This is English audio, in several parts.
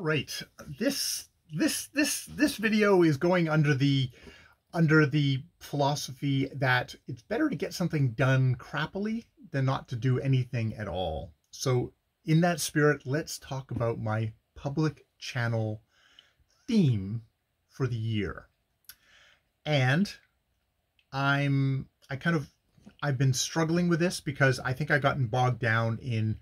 right. This video is going under the philosophy that it's better to get something done crappily than not to do anything at all. So in that spirit, let's talk about my public channel theme for the year. And I've been struggling with this because I think I've gotten bogged down in,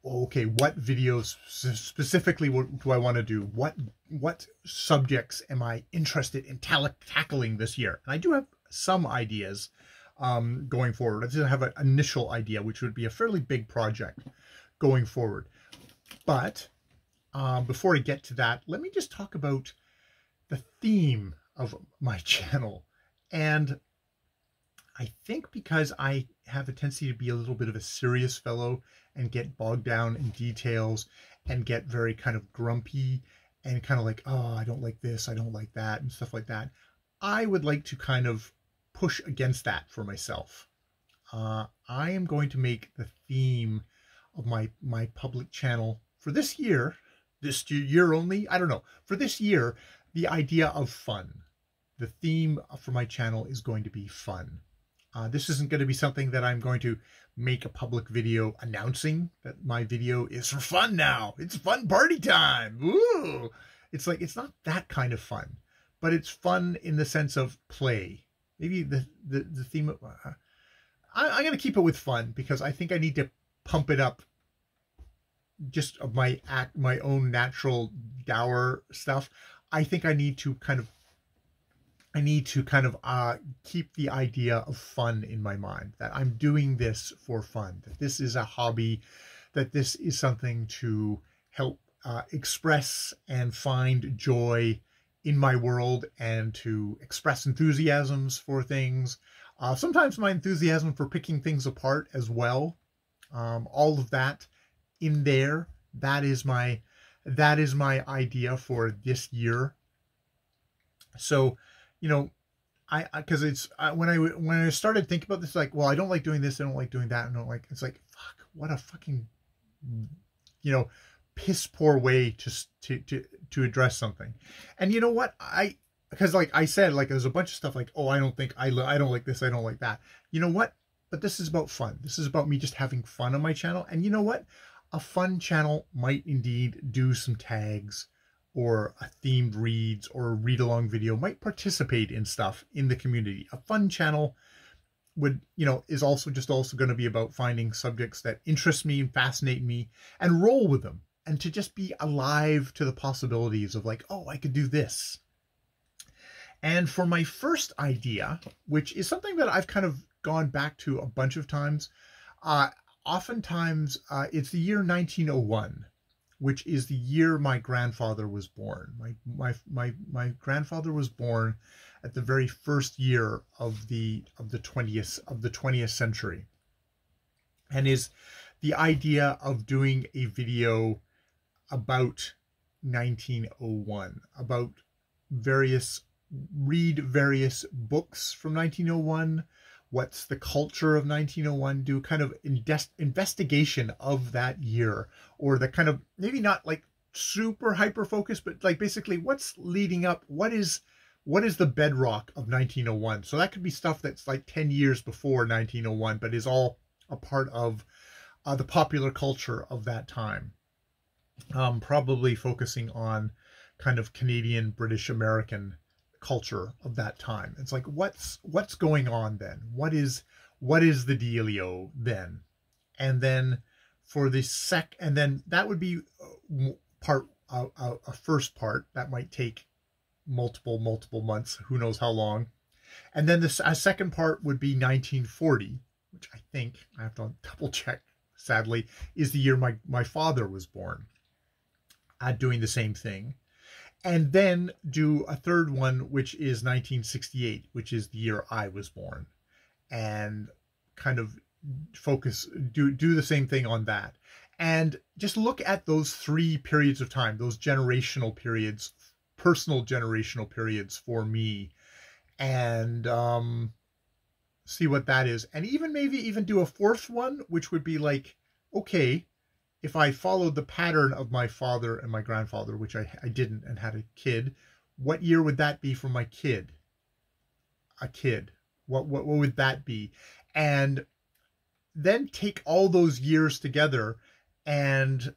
okay, what videos specifically do I want to do? What subjects am I interested in tackling this year? And I do have some ideas going forward. I just have an initial idea, which would be a fairly big project going forward. But before I get to that, let me just talk about the theme of my channel. And I think because I have a tendency to be a little bit of a serious fellow and get bogged down in details and get very kind of grumpy and kind of like, oh, I don't like this, I don't like that, and stuff like that, I would like to kind of push against that for myself. I am going to make the theme of my public channel for this year only, I don't know, for this year, the idea of fun. The theme for my channel is going to be fun. This isn't going to be something that I'm going to make a public video announcing that my video is for fun now. It's fun party time. Woo! It's like, it's not that kind of fun, but it's fun in the sense of play. Maybe the theme of, I'm going to keep it with fun because I think I need to pump it up just of my own natural dour stuff. I think I need to kind of keep the idea of fun in my mind, that I'm doing this for fun, that this is a hobby, that this is something to help express and find joy in my world and to express enthusiasms for things. Sometimes my enthusiasm for picking things apart as well. All of that in there, that is my idea for this year. So, you know, because it's when I started thinking about this, like, well, I don't like doing this, I don't like doing that, I don't like, it's like, fuck, what a fucking, you know, piss poor way to address something. And you know what, because like I said, like there's a bunch of stuff like, oh, I don't like this, I don't like that. You know what? But this is about fun. This is about me just having fun on my channel. And you know what? A fun channel might indeed do some tags, or a themed reads or a read-along video, might participate in stuff in the community. A fun channel would, you know, is also going to be about finding subjects that interest me and fascinate me and roll with them, and to just be alive to the possibilities of like, oh, I could do this. And for my first idea, which is something that I've kind of gone back to a bunch of times, oftentimes it's the year 1901. Which is the year my grandfather was born. My grandfather was born at the very first year of the 20th century, and is the idea of doing a video about 1901, about read various books from 1901. What's the culture of 1901? Do kind of investigation of that year, or the kind of, maybe not like super hyper focused, but like basically what's leading up, what is the bedrock of 1901? So that could be stuff that's like 10 years before 1901, but is all a part of the popular culture of that time. Probably focusing on kind of Canadian, British, American culture of that time. It's like, what's going on then? What is the dealio then? And then for the and then that would be a first part that might take multiple months, who knows how long. And then a second part would be 1940, which I think, I have to double check, sadly, is the year my father was born. Doing the same thing. And then do a third one, which is 1968, which is the year I was born, and kind of do the same thing on that. And just look at those three periods of time, those generational periods, personal generational periods for me, and see what that is. And maybe even do a fourth one, which would be like, okay, if I followed the pattern of my father and my grandfather, which I didn't and had a kid, what year would that be for my kid? A kid. What would that be? And then take all those years together and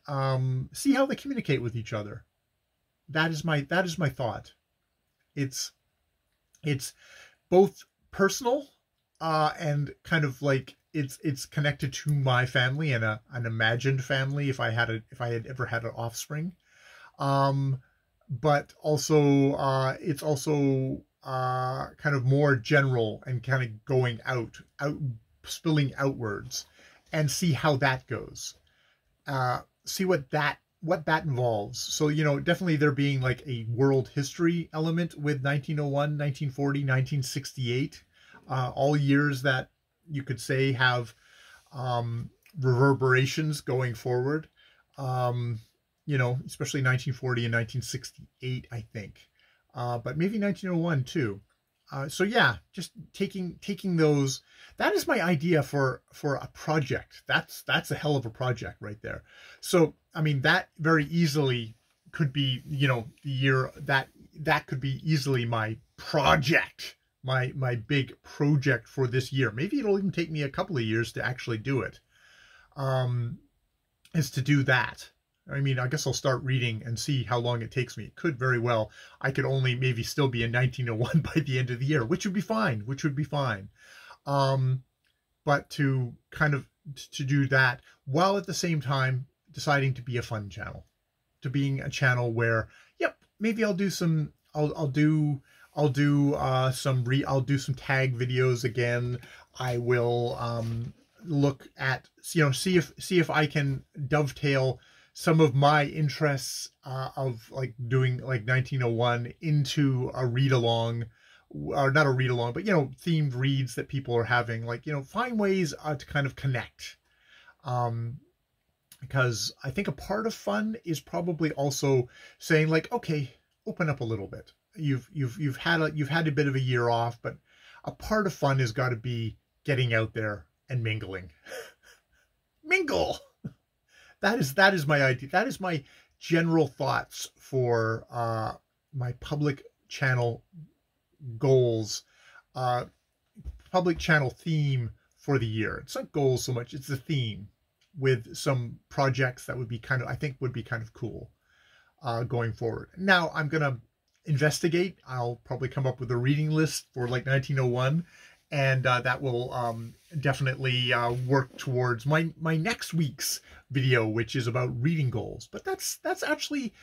see how they communicate with each other. That is my thought. It's both personal and kind of like it's connected to my family and an imagined family if I had ever had an offspring. But also it's also kind of more general and kind of going out spilling outwards, and see how that goes. See what that involves. So, definitely there being like a world history element with 1901, 1940, 1968, all years that you could say have reverberations going forward. Especially 1940 and 1968, I think. But maybe 1901 too. So yeah, just taking those. That is my idea for a project. That's a hell of a project right there. So I mean, that very easily could be, the year that could be easily my project, my big project for this year. Maybe it'll even take me a couple of years to actually do it. Is to do that. I mean, I guess I'll start reading and see how long it takes me. It could very well. I could only maybe still be in 1901 by the end of the year, which would be fine. But to kind of to do that while at the same time deciding to be a fun channel, to being a channel where, yep, maybe I'll do some. I'll do some tag videos again. I will look at see if I can dovetail some of my interests of like doing like 1901 into a read along, or not a read along, but themed reads that people are having. Like find ways to kind of connect, because I think a part of fun is probably also saying like, okay, open up a little bit. You've had a bit of a year off, but a part of fun has got to be getting out there and mingling. Mingle. That is my idea. That is my general thoughts for my public channel goals, public channel theme for the year. It's not goals so much; it's the theme with some projects that would be kind of cool going forward. Now I'm gonna investigate. I'll probably come up with a reading list for like 1901. And that will definitely work towards my next week's video, which is about reading goals. But that's actually,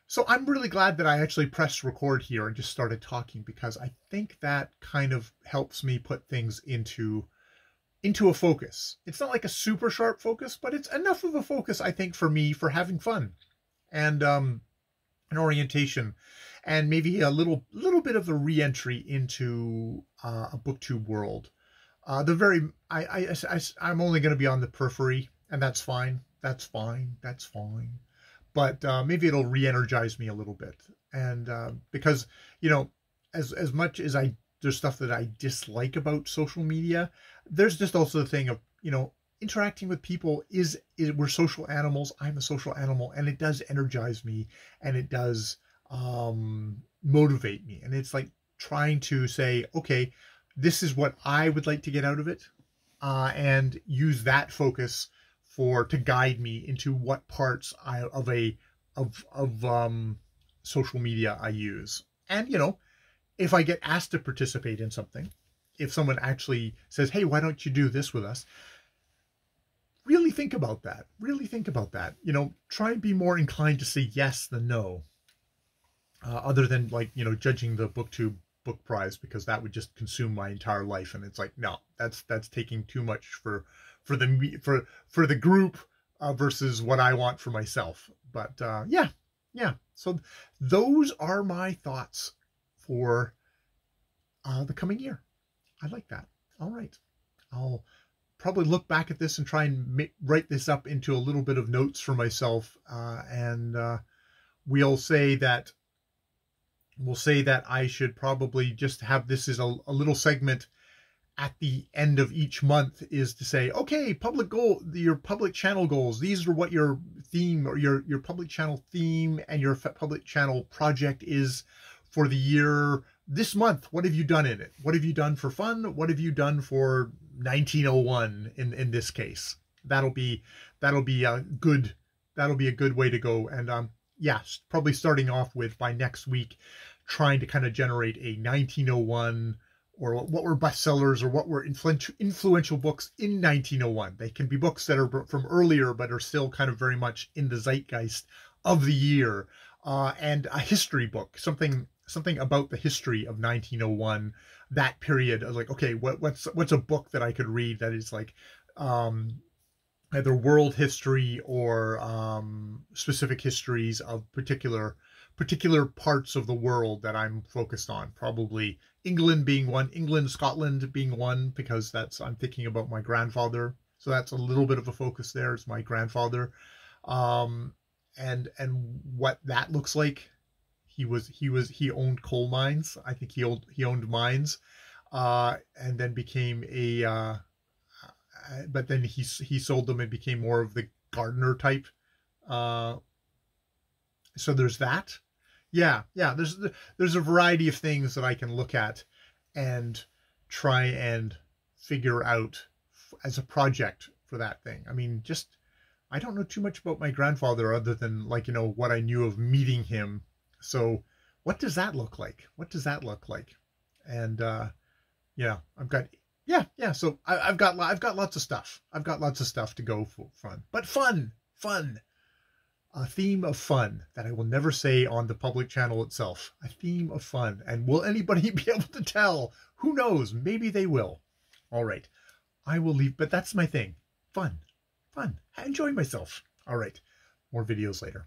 so I'm really glad that I actually pressed record here and just started talking, because I think that kind of helps me put things into a focus. It's not like a super sharp focus, but it's enough of a focus, I think, for me, for having fun and an orientation. And maybe a little bit of the re-entry into a BookTube world. I'm only going to be on the periphery, and that's fine. That's fine. But maybe it'll re-energize me a little bit, and because as much as there's stuff that I dislike about social media, there's just also the thing of interacting with people is we're social animals. I'm a social animal, and it does energize me, and it does motivate me. And it's like trying to say, okay, this is what I would like to get out of it, and use that focus to guide me into what parts of social media I use. And if I get asked to participate in something, if someone actually says, hey, why don't you do this with us, really think about that. Try and be more inclined to say yes than no. Other than like, judging the BookTube book prize, because that would just consume my entire life. And it's like, no, that's taking too much for the group versus what I want for myself. But yeah. So those are my thoughts for the coming year. I like that. All right. I'll probably look back at this and try and write this up into a little bit of notes for myself. And we'll say that I should probably just have this as a little segment at the end of each month is to say, okay, your public channel goals. These are what your theme or your public channel theme and your public channel project is for the year. This month, what have you done in it? What have you done for fun? What have you done for 1901 in this case? That'll be a good way to go. And yes, probably starting off with, by next week, trying to kind of generate a 1901, or what were bestsellers, or what were influential books in 1901. They can be books that are from earlier, but are still kind of very much in the zeitgeist of the year, and a history book, something about the history of 1901, that period. I was like, okay, what's a book that I could read that is like either world history or specific histories of particular parts of the world that I'm focused on. Probably England being one, Scotland being one, because I'm thinking about my grandfather. So that's a little bit of a focus there. It's my grandfather. And what that looks like. He owned coal mines. I think he owned mines, and then became but then he sold them and became more of the gardener type. So there's that. Yeah. There's a variety of things that I can look at and try and figure out as a project for that thing. I mean, I don't know too much about my grandfather other than, like, what I knew of meeting him. So what does that look like? And yeah, so I've got lots of stuff. I've got lots of stuff to go for fun. A theme of fun that I will never say on the public channel itself. A theme of fun. And will anybody be able to tell? Who knows? Maybe they will. All right. I will leave, but that's my thing. Fun. I enjoy myself. All right. More videos later.